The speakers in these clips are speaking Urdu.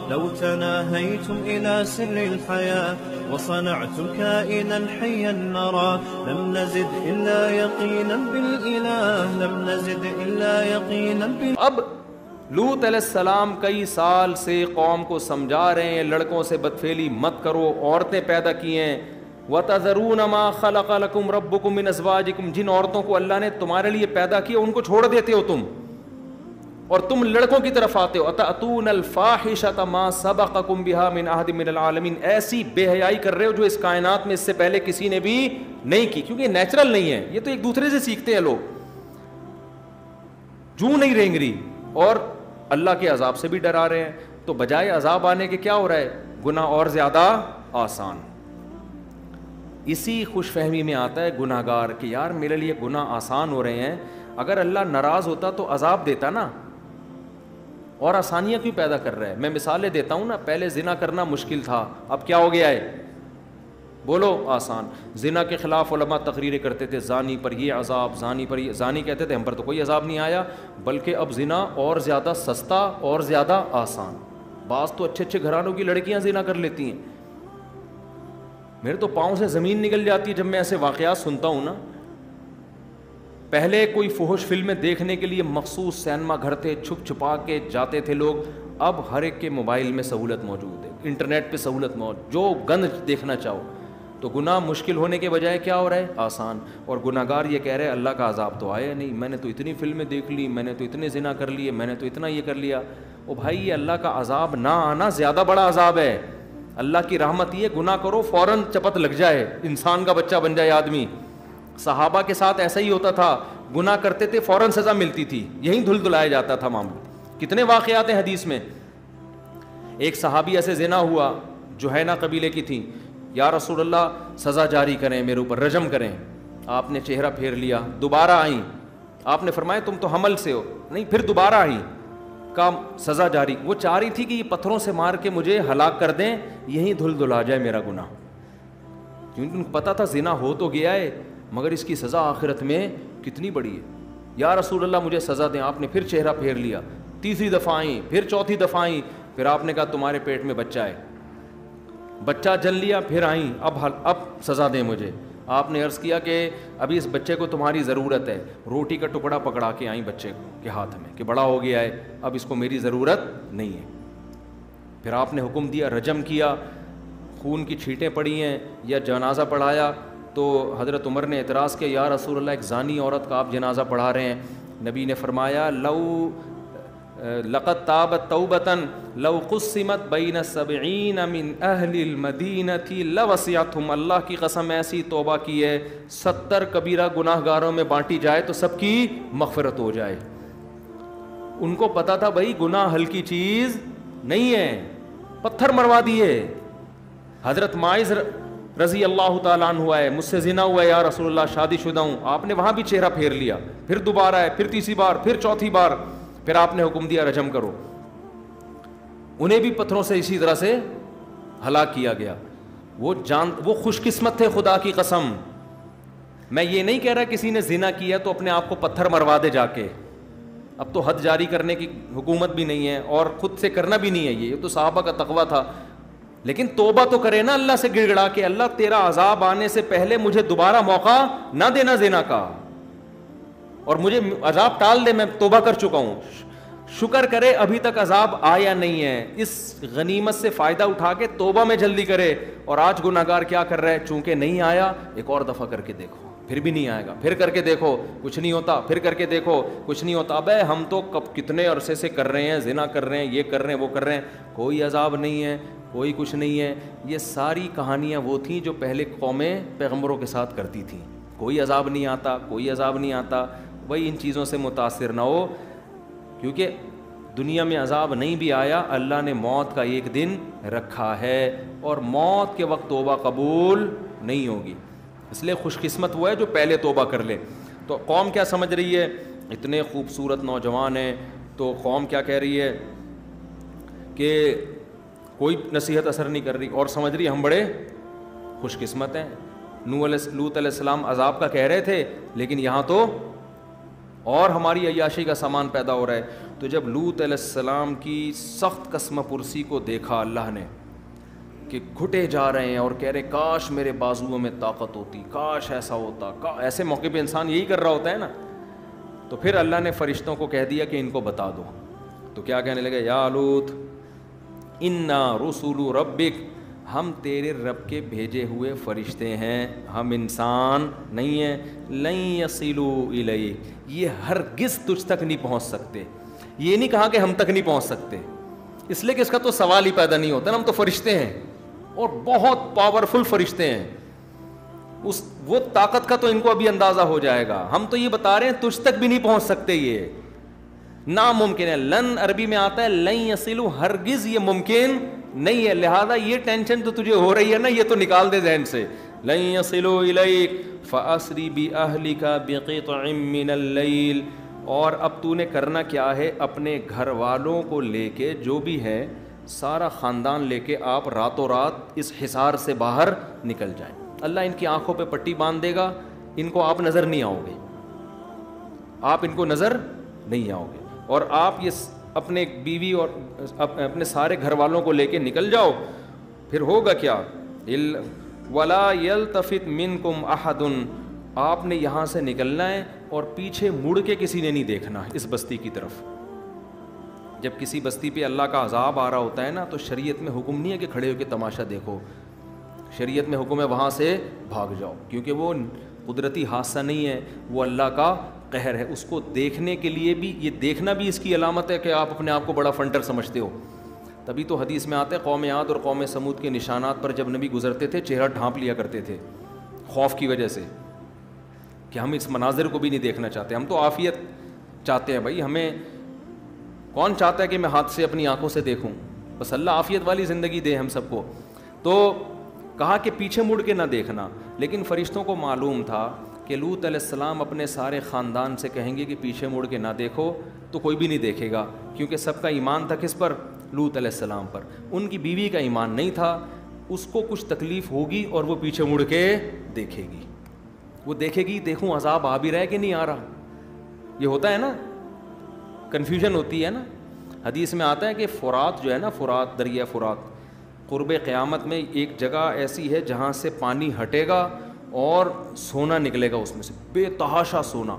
لو تناهيتم إلى سر الحياة وصنعتم كائنا حيا نرى لم نزد إلا يقينا بالإله لم نزد إلا يقينا بالإله. اب لوط علیہ السلام کئی سال سے قوم کو سمجھا رہے ہیں لڑکوں سے بدفعلی مت کرو, عورتیں پیدا کی ہیں. وَتَذَرُونَ مَا خَلَقَ لَكُمْ رَبُّكُم مِّنْ أَزْوَاجِكُم, جن عورتوں کو اللہ نے تمہارے لیے پیدا کیا ان کو چھوڑ دیتے ہو تم, اور تم لڑکوں کی طرف آتے ہو. أَتَأْتُونَ الْفَاحِشَةَ مَا سَبَقَكُم بِهَا مِنْ أَحَدٍ مِّنَ الْعَالَمِينَ, ایسی بے حیائی کر رہے ہو جو اس کائنات میں اس سے پہلے کسی نے بھی نہیں کی, کیونکہ یہ نیچرل نہیں ہے, یہ تو ایک دوسرے سے سیکھتے ہیں لوگ. جو نہیں رینگری اور اللہ کے عذاب سے بھی ڈرا رہے ہیں, تو بجائے عذاب آنے کے کیا ہو رہا ہے, گناہ اور زیادہ آسان. اسی خوش فہمی میں آتا ہے گناہ گار کہ یار میرے لیے گناہ آسان ہو رہے ہیں, اگر اللہ ناراض ہوتا تو عذاب دیتا نا, اور آسانیاں کیوں پیدا کر رہا ہے. میں مثالیں دیتا ہوں نا, پہلے زنا کرنا مشکل تھا, اب کیا ہو گیا ہے, بولو آسان. زنا کے خلاف علماء تقریریں کرتے تھے, زانی پر یہ عذاب, زانی پر یہ, زانی کہتے تھے ہم پر تو کوئی عذاب نہیں آیا, بلکہ اب زنا اور زیادہ سستا اور زیادہ آسان. بعض تو اچھے اچھے گھرانوں کی لڑکیاں زنا کر لیتی ہیں, میرے تو پاؤں سے زمین نکل جاتی ہے جب میں ایسے واقعات سنتا ہوں نا. پہلے کوئی فحش فلمیں دیکھنے کے لیے مخصوص سینما گھر تھے, چھپ چھپا کے جاتے تھے لوگ, اب ہر ایک کے موبائل میں سہولت موجود ہے, انٹرنیٹ پہ سہولت موجود, جو گند دیکھنا چاہو. تو گناہ مشکل ہونے کے بجائے کیا ہو رہا ہے, آسان. اور گناہ گار یہ کہہ رہے ہیں اللہ کا عذاب تو آیا نہیں, میں نے تو اتنی فلمیں دیکھ لی, میں نے تو اتنے زنا کر لیے, میں نے تو اتنا یہ کر لیا. او بھائی یہ اللہ کا عذاب نہ آنا زیادہ بڑا عذاب ہے. اللہ کی رحمت یہ گناہ کرو فوراً چپت لگ جائے, انسان کا بچہ بن جائے آدمی. صحابہ کے ساتھ ایسا ہی ہوتا تھا, گناہ کرتے تھے فوراً سزا ملتی تھی, یہیں دھل دھلایا جاتا تھا معاملہ. کتنے واقعات ہیں حدیث میں. ایک صحابی ایسے زنا ہوا, جوہینہ قبیلے کی تھی, یا رسول اللہ سزا جاری کریں میرے اوپر, رجم کریں. آپ نے چہرہ پھیر لیا, دوبارہ آئیں, آپ نے فرمایا تم تو حمل سے ہو, نہیں پھر دوبارہ آئیں, کا سزا جاری. وہ چاہ رہی تھی کہ یہ پتھروں سے مار کے مجھے ہلاک کر دیں, یہیں دھل دھلا جائے میرا گناہ, کیونکہ ان کو پتا تھا زنا ہو تو گیا ہے مگر اس کی سزا آخرت میں کتنی بڑی ہے. یا رسول اللہ مجھے سزا دیں. آپ نے پھر چہرہ پھیر لیا, تیسری دفعہ آئیں, پھر چوتھی دفعہ آئیں, پھر آپ نے کہا تمہارے پیٹ میں بچہ ہے, بچہ جن لیا, پھر آئیں, اب سزا دیں مجھے. آپ نے عرض کیا کہ ابھی اس بچے کو تمہاری ضرورت ہے. روٹی کا ٹکڑا پکڑا کے آئیں بچے کے ہاتھ میں کہ بڑا ہو گیا ہے, اب اس کو میری ضرورت نہیں ہے. پھر آپ نے حکم دیا, رجم کیا, خون کی چھینٹیں پڑی ہیں, یا جنازہ پڑھایا. تو حضرت عمر نے اعتراض کیا, یا رسول اللہ ایک زانی عورت کا آپ جنازہ پڑھا رہے ہیں. نبی نے فرمایا لقد تابت توبتاً لو قسمت بین 70 من اہل المدینۃ لوسعتہم, اللہ کی قسم ایسی توبہ کی ہے 70 کبیرہ گناہ گاروں میں بانٹی جائے تو سب کی مغفرت ہو جائے. ان کو پتا تھا بھائی گناہ ہلکی چیز نہیں ہے, پتھر مروا دیے. حضرت معاذ رضی اللہ تعالیٰ عنہ ہوا ہے, مجھ سے زنا ہوا ہے یا رسول اللہ, شادی شدہ ہوں. آپ نے وہاں بھی چہرہ پھیر لیا, پھر دوبارہ ہے, پھر تیسری بار, پھر چوتھی بار, پھر آپ نے حکم دیا رجم کرو. انہیں بھی پتھروں سے اسی طرح سے ہلاک کیا گیا. وہ خوش قسمت تھے خدا کی قسم. میں یہ نہیں کہہ رہا کسی نے زنا کیا تو اپنے آپ کو پتھر مروا دے جا کے, اب تو حد جاری کرنے کی حکومت بھی نہیں ہے اور خود سے کرنا بھی نہیں ہے, یہ تو صحابہ کا تقویٰ تھا. لیکن توبہ تو کرے نا اللہ سے گڑ گڑا کے, اللہ تیرا عذاب آنے سے پہلے مجھے دوبارہ موقع نہ دینا زنا کا, اور مجھے عذاب ٹال دے, میں توبہ کر چکا ہوں. شکر کرے ابھی تک عذاب آیا نہیں ہے, اس غنیمت سے فائدہ اٹھا کے توبہ میں جلدی کرے. اور آج گناہ گار کیا کر رہا ہے, چونکہ نہیں آیا ایک اور دفعہ کر کے دیکھو, پھر بھی نہیں آئے گا, پھر کر کے دیکھو کچھ نہیں ہوتا, پھر کر کے دیکھو کچھ نہیں ہوتا. ابے ہم تو کب کتنے عرصے سے کر رہے ہیں, زنا کر رہے ہیں, یہ کر رہے ہیں, وہ کر رہے ہیں, کوئی عذاب نہیں ہے, کوئی کچھ نہیں ہے. یہ ساری کہانیاں وہ تھیں جو پہلے قومیں پیغمبروں کے ساتھ کرتی تھیں. کوئی عذاب نہیں آتا, کوئی عذاب نہیں آتا. وہی ان چیزوں سے متاثر نہ ہو, کیونکہ دنیا میں عذاب نہیں بھی آیا, اللہ نے موت کا ایک دن رکھا ہے, اور موت کے وقت توبہ قبول نہیں ہوگی. اس لیے خوش قسمت وہ ہے جو پہلے توبہ کر لے. تو قوم کیا سمجھ رہی ہے, اتنے خوبصورت نوجوان ہیں, تو قوم کیا کہہ رہی ہے کہ کوئی نصیحت اثر نہیں کر رہی, اور سمجھ رہی ہم بڑے خوش قسمت ہیں. لوط علیہ السلام عذاب کا کہہ رہے تھے, لیکن یہاں تو اور ہماری عیاشی کا سامان پیدا ہو رہا ہے. تو جب لوط علیہ السلام کی سخت قسم پرسی کو دیکھا اللہ نے کہ گھٹے جا رہے ہیں اور کہہ رہے کاش میرے بازوؤں میں طاقت ہوتی, کاش ایسا ہوتا, ایسے موقع پہ انسان یہی کر رہا ہوتا ہے نا. تو پھر اللہ نے فرشتوں کو کہہ دیا کہ ان کو بتا دو. تو کیا کہنے لگے, یا لوط انا رسول ربک, ہم تیرے رب کے بھیجے ہوئے فرشتے ہیں, ہم انسان نہیں ہیں. لن یصلوا الیک, یہ ہرگز تجھ تک نہیں پہنچ سکتے. یہ نہیں کہا کہ ہم تک نہیں پہنچ سکتے, اس لیے کہ اس کا تو سوال ہی پیدا نہیں ہوتا نا, ہم تو فرشتے ہیں اور بہت پاورفل فرشتے ہیں, وہ طاقت کا تو ان کو ابھی اندازہ ہو جائے گا. ہم تو یہ بتا رہے ہیں تجھ تک بھی نہیں پہنچ سکتے, یہ ناممکن ہے. لن عربی میں آتا ہے لن یصلوا, ہرگز یہ ممکن نہیں ہے. لہذا یہ ٹینشن تو تجھے ہو رہی ہے نا, یہ تو نکال دے ذہن سے. لن یصلوا الیک فاسری باہلک بقطع من اللیل, اور اب تو نے کرنا کیا ہے, اپنے گھر والوں کو لے کے, جو بھی ہے سارا خاندان لے کے آپ راتوں رات اس حصار سے باہر نکل جائیں. اللہ ان کی آنکھوں پہ پٹی باندھ دے گا, ان کو آپ نظر نہیں آؤ گے, آپ ان کو نظر نہیں آؤ گے, اور آپ یہ اپنے بیوی اور اپنے سارے گھر والوں کو لے کے نکل جاؤ. پھر ہوگا کیا, ولا یلتفت منکم احد, آپ نے یہاں سے نکلنا ہے اور پیچھے مڑ کے کسی نے نہیں دیکھنا اس بستی کی طرف. جب کسی بستی پہ اللہ کا عذاب آ رہا ہوتا ہے نا, تو شریعت میں حکم نہیں ہے کہ کھڑے ہو کے تماشا دیکھو, شریعت میں حکم ہے وہاں سے بھاگ جاؤ, کیونکہ وہ قدرتی حادثہ نہیں ہے, وہ اللہ کا قہر ہے. اس کو دیکھنے کے لیے بھی, یہ دیکھنا بھی اس کی علامت ہے کہ آپ اپنے آپ کو بڑا فنٹر سمجھتے ہو. تبھی تو حدیث میں آتا ہے قوم عاد اور قوم سمود کے نشانات پر جب نبی گزرتے تھے چہرہ ڈھانپ لیا کرتے تھے خوف کی وجہ سے, کہ ہم اس مناظر کو بھی نہیں دیکھنا چاہتے. ہم تو عافیت چاہتے ہیں بھائی, ہمیں کون چاہتا ہے کہ میں ہاتھ سے اپنی آنکھوں سے دیکھوں, بس اللہ عافیت والی زندگی دے ہم سب کو. تو کہا کہ پیچھے مڑ کے نہ دیکھنا. لیکن فرشتوں کو معلوم تھا کہ لوط علیہ السلام اپنے سارے خاندان سے کہیں گے کہ پیچھے مڑ کے نہ دیکھو, تو کوئی بھی نہیں دیکھے گا, کیونکہ سب کا ایمان تھا کس پر, لوط علیہ السلام پر. ان کی بیوی کا ایمان نہیں تھا, اس کو کچھ تکلیف ہوگی اور وہ پیچھے مڑ کے دیکھے گی, وہ دیکھے گی دیکھوں عذاب آ بھی رہا ہے کہ نہیں آ رہا. یہ ہوتا ہے نا, کنفیوژن ہوتی ہے نا. حدیث میں آتا ہے کہ فرات جو ہے نا, فرات, دریا فرات, قرب قیامت میں ایک جگہ ایسی ہے جہاں سے پانی ہٹے گا اور سونا نکلے گا اس میں سے, بے تحاشا سونا.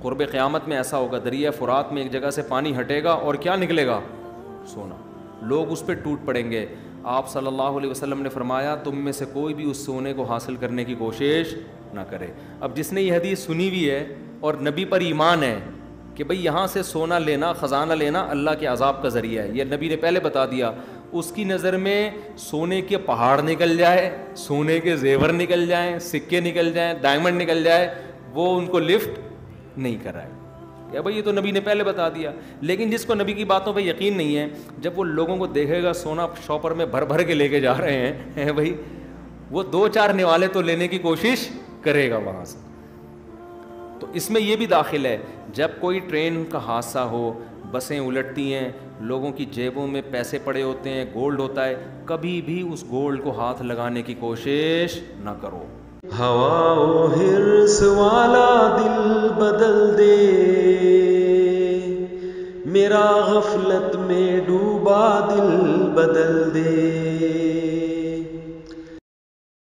قرب قیامت میں ایسا ہوگا, دریا فرات میں ایک جگہ سے پانی ہٹے گا اور کیا نکلے گا, سونا. لوگ اس پہ ٹوٹ پڑیں گے. آپ صلی اللہ علیہ وسلم نے فرمایا تم میں سے کوئی بھی اس سونے کو حاصل کرنے کی کوشش نہ کرے. اب جس نے یہ حدیث سنی ہوئی ہے اور نبی پر ایمان ہے کہ بھئی یہاں سے سونا لینا, خزانہ لینا اللہ کے عذاب کا ذریعہ ہے, یہ نبی نے پہلے بتا دیا, اس کی نظر میں سونے کے پہاڑ نکل جائے, سونے کے زیور نکل جائیں, سکے نکل جائیں, ڈائمنڈ نکل جائے, وہ ان کو لفٹ نہیں کرائے. کہ بھئی یہ تو نبی نے پہلے بتا دیا. لیکن جس کو نبی کی باتوں پہ یقین نہیں ہے, جب وہ لوگوں کو دیکھے گا سونا شاپر میں بھر بھر کے لے کے جا رہے ہیں بھئی, وہ 2-4 نوالے تو لینے کی کوشش کرے گا وہاں سے. تو اس میں یہ بھی داخل ہے, جب کوئی ٹرین کا حادثہ ہو, بسیں الٹتی ہیں, لوگوں کی جیبوں میں پیسے پڑے ہوتے ہیں, گولڈ ہوتا ہے, کبھی بھی اس گولڈ کو ہاتھ لگانے کی کوشش نہ کرو. ہوا و حرص والا دل بدل دے, میرا غفلت میں ڈوبا دل بدل دے.